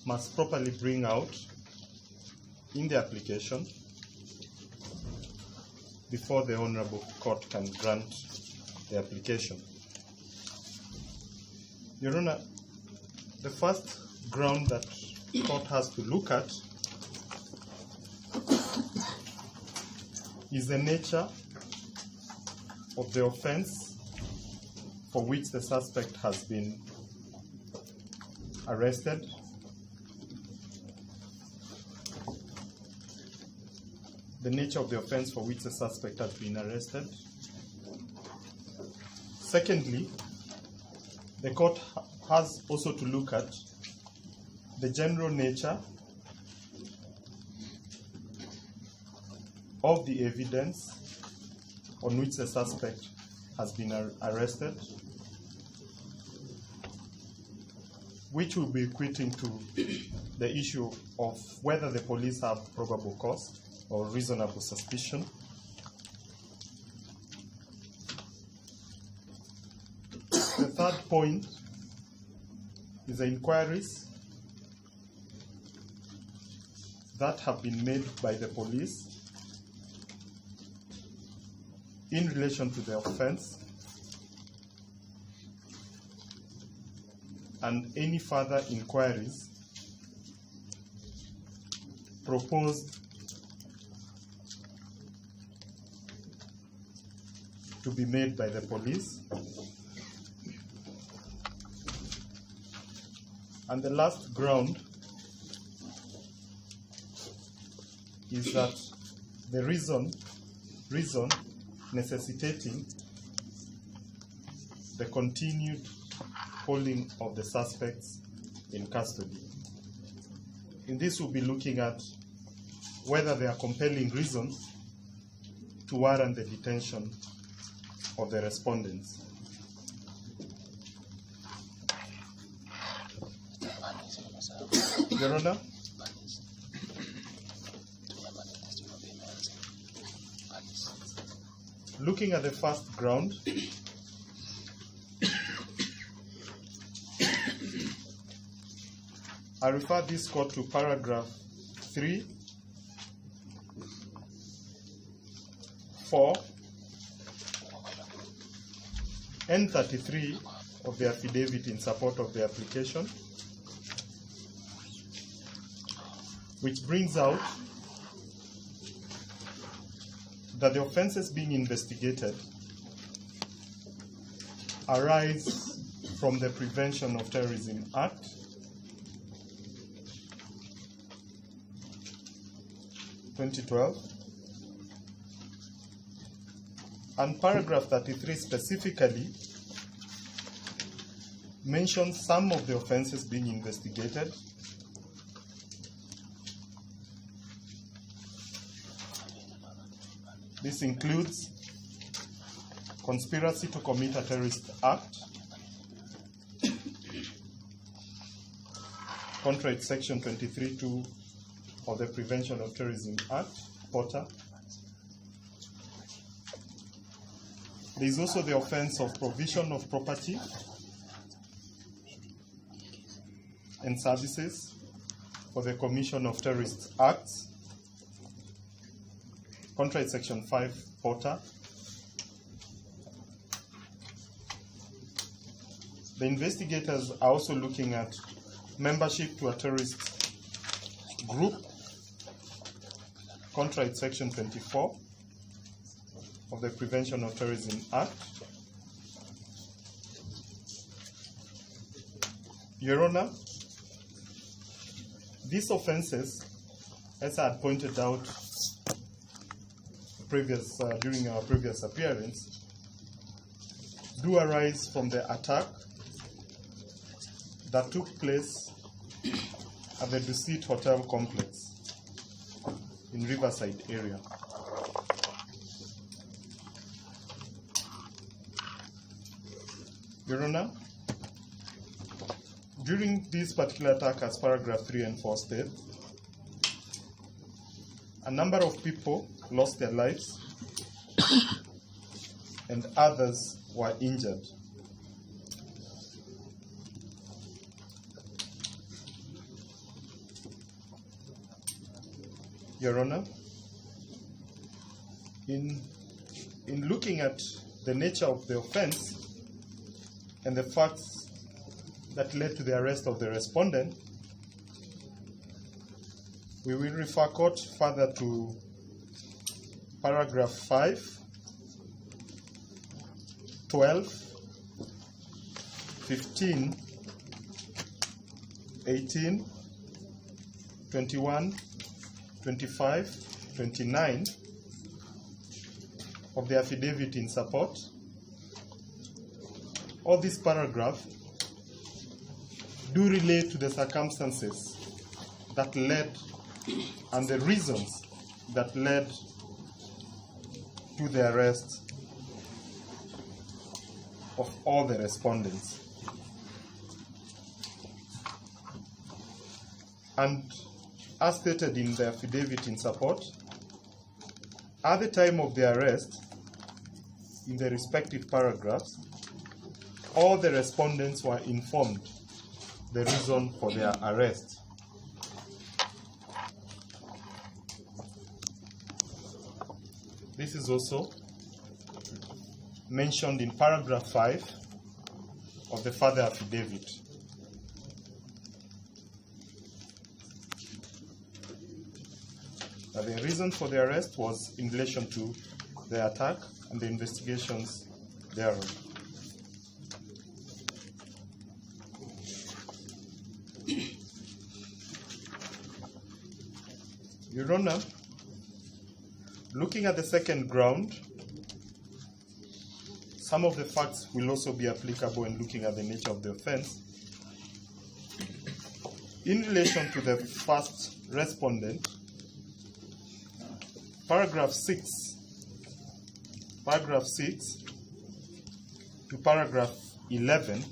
must properly bring out in the application before the Honorable Court can grant the application. Your Honor, the first ground that the court has to look at is the nature of the offense for which the suspect has been arrested. The nature of the offense for which the suspect has been arrested. Secondly, the court has also to look at the general nature of the evidence on which the suspect has been arrested, which will be equating to the issue of whether the police have probable cause or reasonable suspicion. The third point is the inquiries that have been made by the police in relation to the offense and any further inquiries proposed to be made by the police. And the last ground is that the reason necessitating the continued holding of the suspects in custody. In this, we'll be looking at whether there are compelling reasons to warrant the detention of the respondents. Your Honor, looking at the first ground, I refer this court to paragraph 3, 4, and 33 of the affidavit in support of the application, which brings out that the offenses being investigated arise from the Prevention of Terrorism Act, (2012), and paragraph 33 specifically mentions some of the offenses being investigated. This includes conspiracy to commit a terrorist act, contrary to Section 23(2) of the Prevention of Terrorism Act, POTA. There is also the offense of provision of property and services for the commission of terrorist acts, contrary to Section 5, POTA. The investigators are also looking at membership to a terrorist group, contrary to Section 24 of the Prevention of Terrorism Act. Your Honor, these offenses, as I had pointed out during our previous appearance, do arise from the attack that took place at the DUSIT Hotel complex in Riverside area. Your Honor, during this particular attack, as paragraph 3 and 4 state, a number of people lost their lives and others were injured. Your Honor, in looking at the nature of the offense and the facts that led to the arrest of the respondent, we will refer court further to paragraph 5, 12, 15, 18, 21, 25, 29 of the affidavit in support. All these paragraphs do relate to the circumstances that led and the reasons that led to the arrest of all the respondents. And as stated in the affidavit in support, at the time of the arrest, in the respective paragraphs, all the respondents were informed the reason for their arrest. This is also mentioned in paragraph 5 of the further affidavit. The reason for the arrest was in relation to the attack and the investigations thereon. Your Honor, looking at the second ground, some of the facts will also be applicable in looking at the nature of the offense. In relation to the first respondent, paragraph 6 to paragraph 11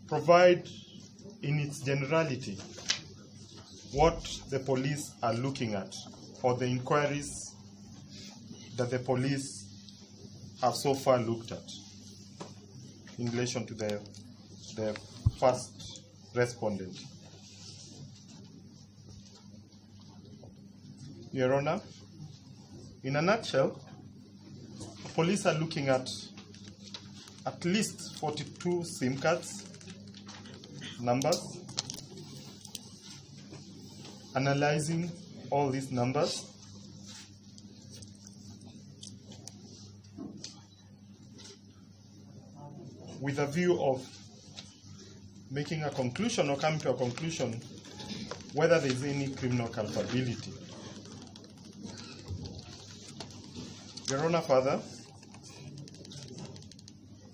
provide in its generality what the police are looking at, or the inquiries that the police have so far looked at in relation to the first respondent. Your Honor, in a nutshell, police are looking at least 42 SIM cards, numbers, analyzing all these numbers, with a view of making a conclusion or coming to a conclusion whether there is any criminal culpability. Your Honor, further,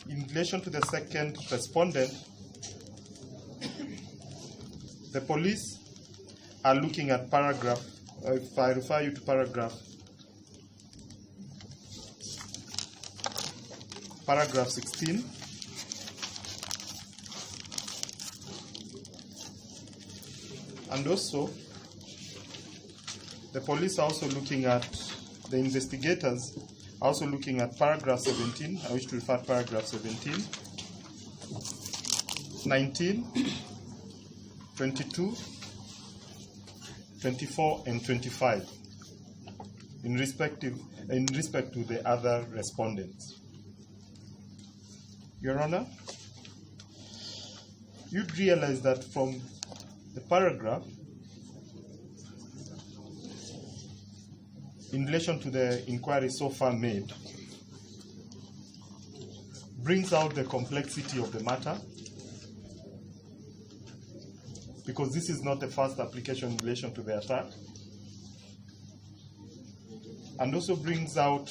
in relation to the second respondent, the police are looking at paragraph, if I refer you to paragraph 16, and also the police are also looking at, the investigators are also looking at paragraph 17. I wish to refer to paragraph 17, 19, 22, 24, and 25 in respect to the other respondents. Your Honor, you'd realize that from the paragraph in relation to the inquiry so far made brings out the complexity of the matter, because this is not the first application in relation to the attack, and also brings out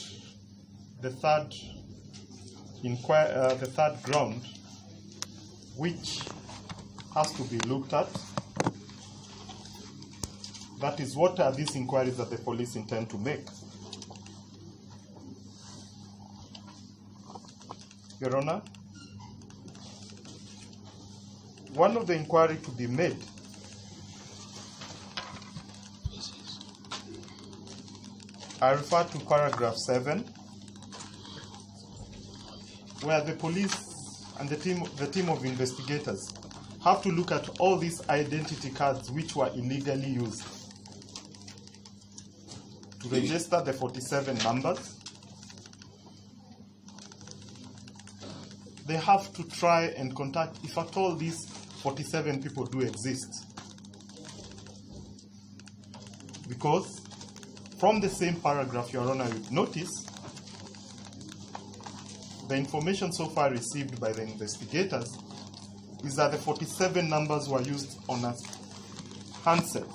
the third ground, which has to be looked at. That is, what are these inquiries that the police intend to make? Your Honor, one of the inquiries to be made I refer to paragraph 7, where the police and the team of investigators have to look at all these identity cards which were illegally used to register the 47 numbers. They have to try and contact, if at all these 47 people do exist. Because from the same paragraph, Your Honor, you notice the information so far received by the investigators is that the 47 numbers were used on a handset.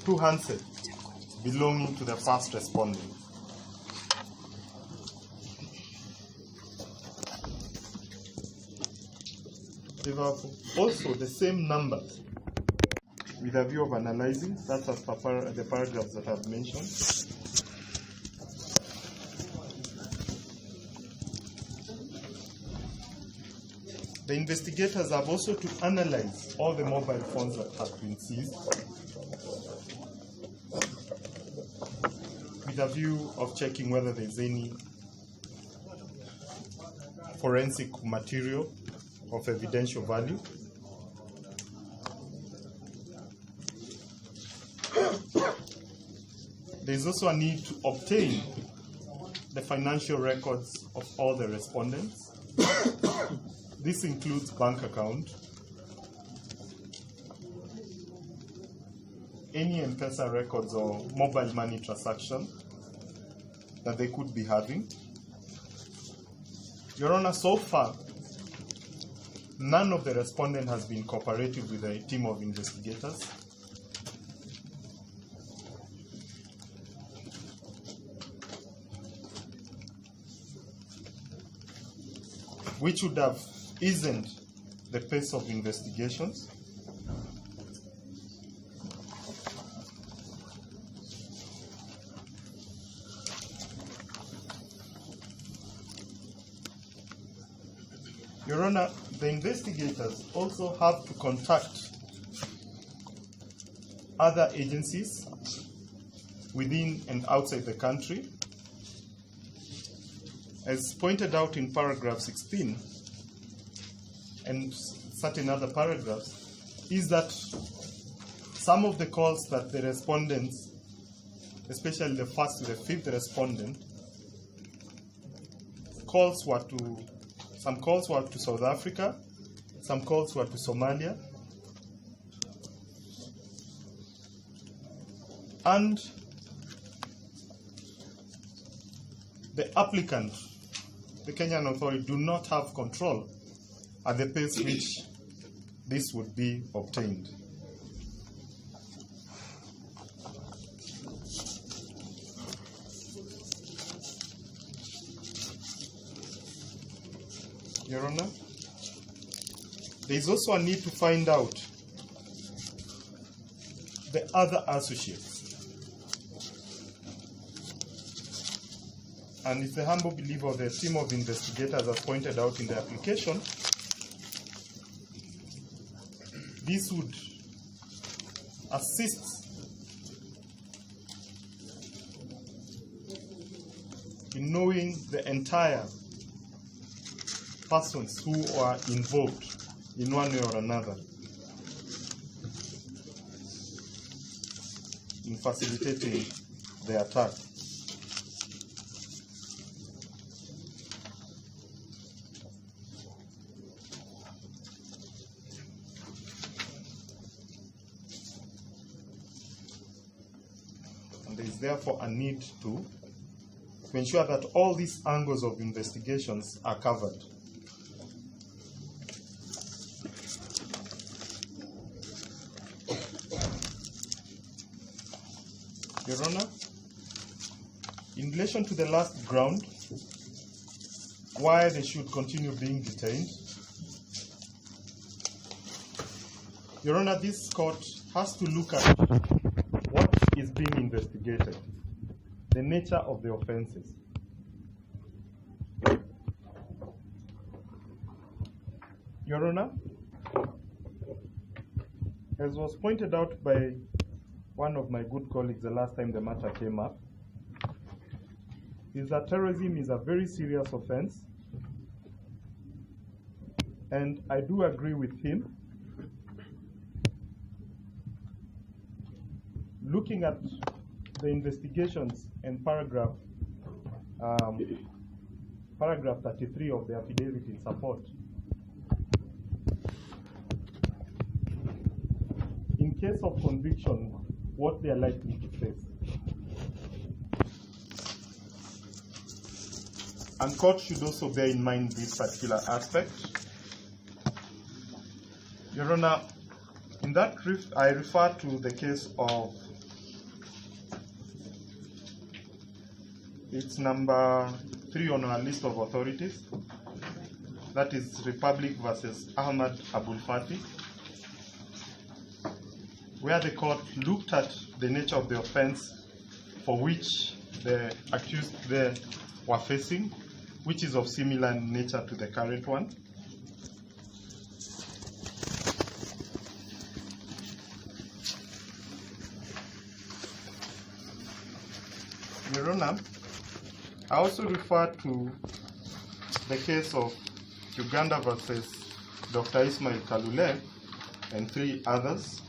2 handsets belonging to the first respondent. They were also the same numbers with a view of analyzing, that's as per the paragraphs that I've mentioned. The investigators have also to analyze all the mobile phones that have been seized with a view of checking whether there's any forensic material of evidential value. There is also a need to obtain the financial records of all the respondents. This includes bank account, any M-Pesa records or mobile money transaction that they could be having. Your Honor, so far, none of the respondents has been cooperative with a team of investigators. Which would have eased the pace of investigations. Your Honor, the investigators also have to contact other agencies within and outside the country. As pointed out in paragraph 16 and certain other paragraphs, is that some of the calls that the respondents, especially the first to the fifth respondent, some calls were to South Africa, some calls were to Somalia, and the applicant, the Kenyan authority, do not have control at the pace which this would be obtained. Your Honor, there is also a need to find out the other associates. And it's the humble belief of the team of investigators as pointed out in the application, this would assist in knowing the entire persons who are involved in one way or another in facilitating the attack. And there is therefore a need to ensure that all these angles of investigations are covered. Your Honor, in relation to the last ground, why they should continue being detained, Your Honor, this court has to look at what is being investigated, the nature of the offenses. Your Honor, as was pointed out by one of my good colleagues the last time the matter came up, is that terrorism is a very serious offense And I do agree with him. Looking at the investigations and paragraph 33 of the affidavit in support, in case of conviction, what they are likely to face. And court should also bear in mind this particular aspect. Your Honor, in that I refer to the case of, it's number 3 on our list of authorities. That is Republic versus Ahmad Abul Fati, where the court looked at the nature of the offense for which the accused there were facing, which is of similar nature to the current one. Your Honor, I also refer to the case of Uganda versus Dr. Ismail Kalule and 3 others,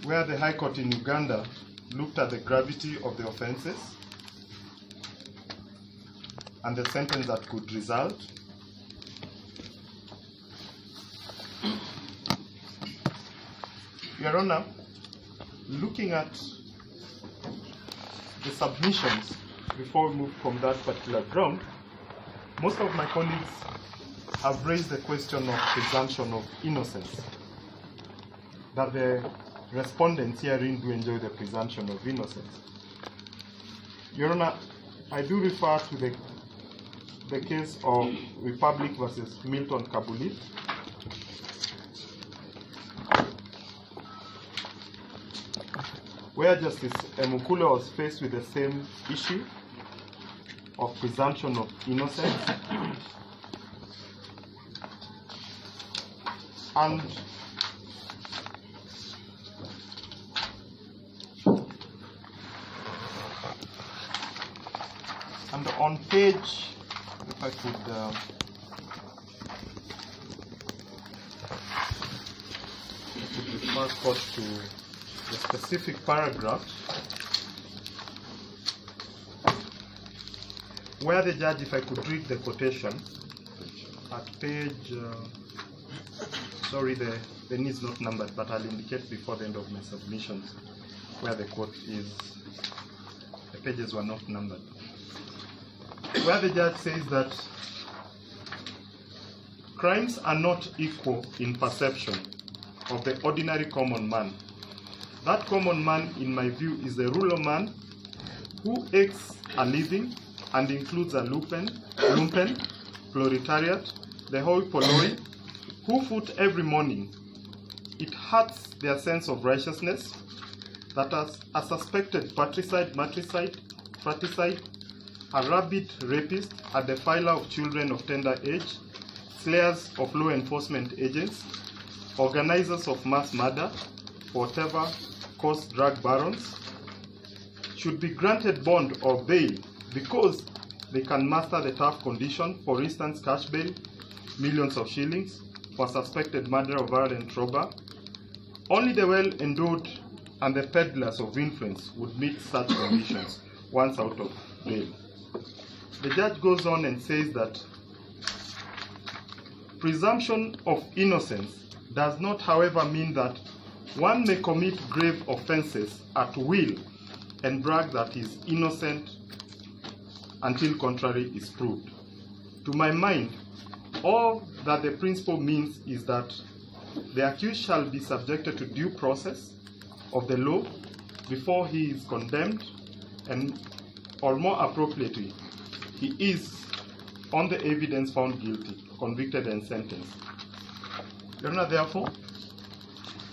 where the High Court in Uganda looked at the gravity of the offenses and the sentence that could result. Your Honor, looking at the submissions before we move from that particular ground, most of my colleagues have raised the question of presumption of innocence, that the respondents herein do enjoy the presumption of innocence. Your Honor, I do refer to the case of Republic versus Milton Kabulit, where Justice Emukule was faced with the same issue of presumption of innocence. And on page, if I could refer court to the specific paragraph where the judge, if I could read the quotation at page, sorry, the need is not numbered, but I'll indicate before the end of my submissions where the quote is. The pages were not numbered. Where the judge says that crimes are not equal in perception of the ordinary common man. That common man, in my view, is the rural man who makes a living and includes a lumpen, proletariat, the hoi polloi, who foot every morning. It hurts their sense of righteousness that as a suspected patricide, fratricide, a rabid rapist, a defiler of children of tender age, slayers of law enforcement agents, organizers of mass murder, whatever cause drug barons, should be granted bond or bail because they can master the tough condition, for instance, cash bail, millions of shillings, for suspected murder or violent robber. Only the well-endowed and the peddlers of influence would meet such conditions once out of bail. The judge goes on and says that presumption of innocence does not, however, mean that one may commit grave offenses at will and brag that he is innocent until contrary is proved. To my mind, all that the principle means is that the accused shall be subjected to due process of the law before he is condemned, and, or more appropriately, he is, on the evidence, found guilty, convicted, and sentenced. Your Honor, therefore,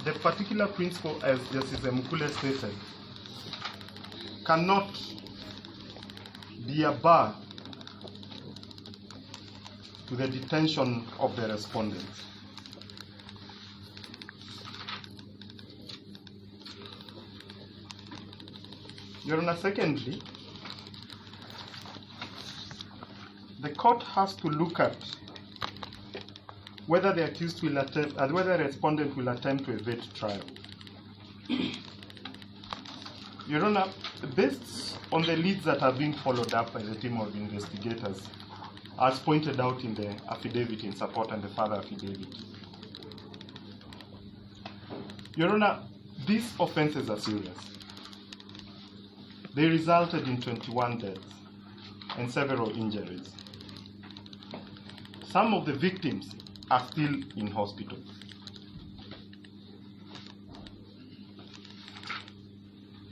the particular principle, as Justice Emukule stated, cannot be a bar to the detention of the respondent. Your Honor, secondly, the court has to look at whether the accused will attempt, whether the respondent will attempt to evade trial. Your Honor, based on the leads that have been followed up by the team of investigators, as pointed out in the affidavit in support and the further affidavit, Your Honor, these offenses are serious. They resulted in 21 deaths and several injuries. Some of the victims are still in hospital.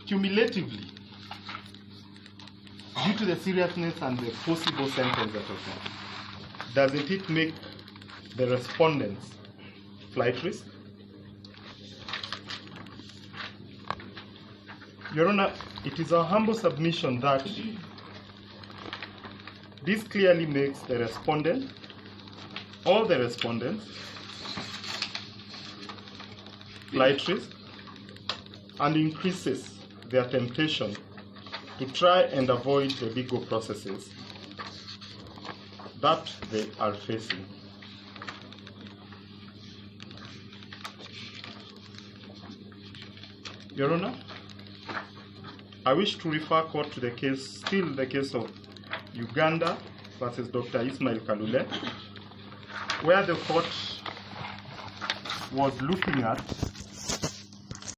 Cumulatively, due to the seriousness and the possible sentence that occurred, doesn't it make the respondents flight risk? Your Honor, it is our humble submission that this clearly makes the respondent, all the respondents, flight risk and increases their temptation to try and avoid the legal processes that they are facing. Your Honor, I wish to refer court to the case, still the case of Uganda versus Dr. Ismail Kalule, where the court was looking at